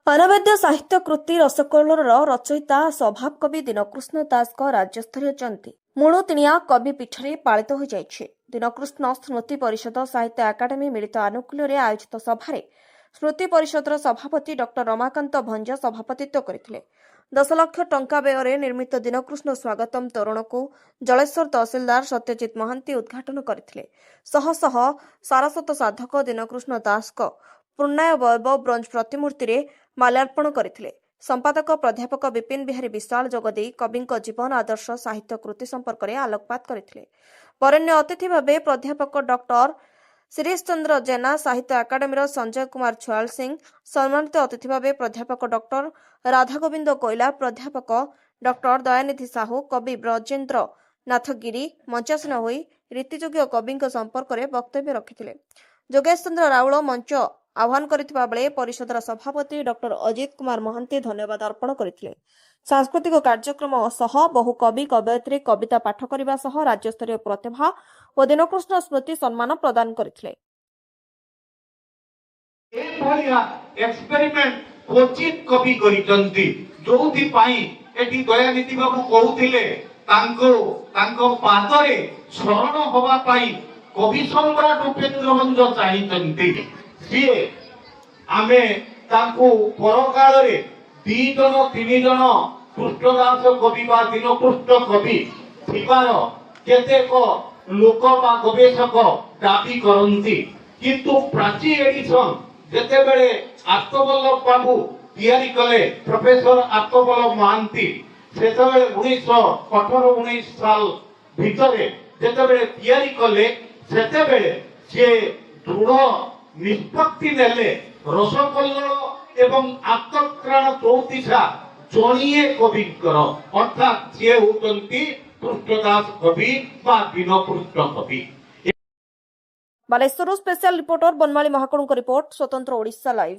अनवद्य साहित्य कृति रसकौलर रचयिता स्वभाव कवि दीनकृष्ण दास राज्यस्तरीय जयंती मुणुतिणिया कवि पीठरे पालित हो जाइछे। दीनकृष्ण स्मृति परिषद साहित्य एकाडेमी मिलित आनुकूल्य आयोजित सभारे स्मृति परिषदर सभापति डॉ रमाकांत भंज सभापतित्व करथिले। 10 लाख टंका व्यय निर्मित दीनकृष्ण स्वागतम तोरण को जलेश्वर तहसिलदार सत्यजित महांती उद्घाटन करथिले। शह शह सारस्वत साधक दीनकृष्ण दास पूर्णाय वैभव ब्रोंज प्रतिमूर्ति रे माल्यार्पण करथिले। संपादक प्राध्यापक विपिन बिहारी विशाल जोगदेई कवि जीवन आदर्श साहित्य कृति संपर्क में आलोकपात करथिले। वरेण्य अतिथि भाव प्राध्यापक डॉक्टर शिरीष चंद्र जेना साहित्य एकाडेमी संजय कुमार छुआल सिंह, सम्मानित अतिथि भाव प्राध्यापक डॉक्टर राधागोविंद कोइला, प्राध्यापक डॉक्टर दयानिधि साहू, कवि ब्रजेन्द्र नाथ गिरी मंचासीन होई रीतियोग्य कवि संपर्क में वक्तव्य रखिथिले। जोगेश चंद्र राउल मंच आह्वान करथिबा बेले परिषदर सभापति डॉक्टर अजित कुमार महांती धन्यवाद अर्पण करथिले। सांस्कृतिक कार्यक्रम सह बहु कवि कवयित्री कविता पाठ करने सह राज्यस्तरीय प्रतिभा और दीनकृष्ण स्मृति सम्मान प्रदान करथिले। एक्सपेरिमेंट क्वचित कवि करिसंती जोथि पाई एठी दयानिधि बाबू कहउथिले तांको पादरे शरण होबा पाई कवि सम्राट उपेंद्र भंज चाहिसंती। सीए आमे तांको परकाल रे 2 जन 3 जन कृष्णदास कवि बा दीनकृष्ण कवि थिबार केतेक लोक बा गवेषक दाबी करंती, किंतु प्राची एडिशन जेते बेले आत्मवल्लभ बाबू तैयारी कले, प्रोफेसर आत्मवल्लभ महांती सेते बेले 1918-19 साल भितरे जेते बेले तैयारी कले सेते बेले से दृढ़ निष्पत्ति नेले रसकल्लोल एवं आत्मत्राण चौतीसा जणिए कविंकर अर्थात जे होतंती कृष्णदास कवि बा दीनकृष्ण कवि। बालेश्वर स्पेशल रिपोर्टर बनमाली महाकणुक रिपोर्ट स्वतंत्र ओडिशा लाइव।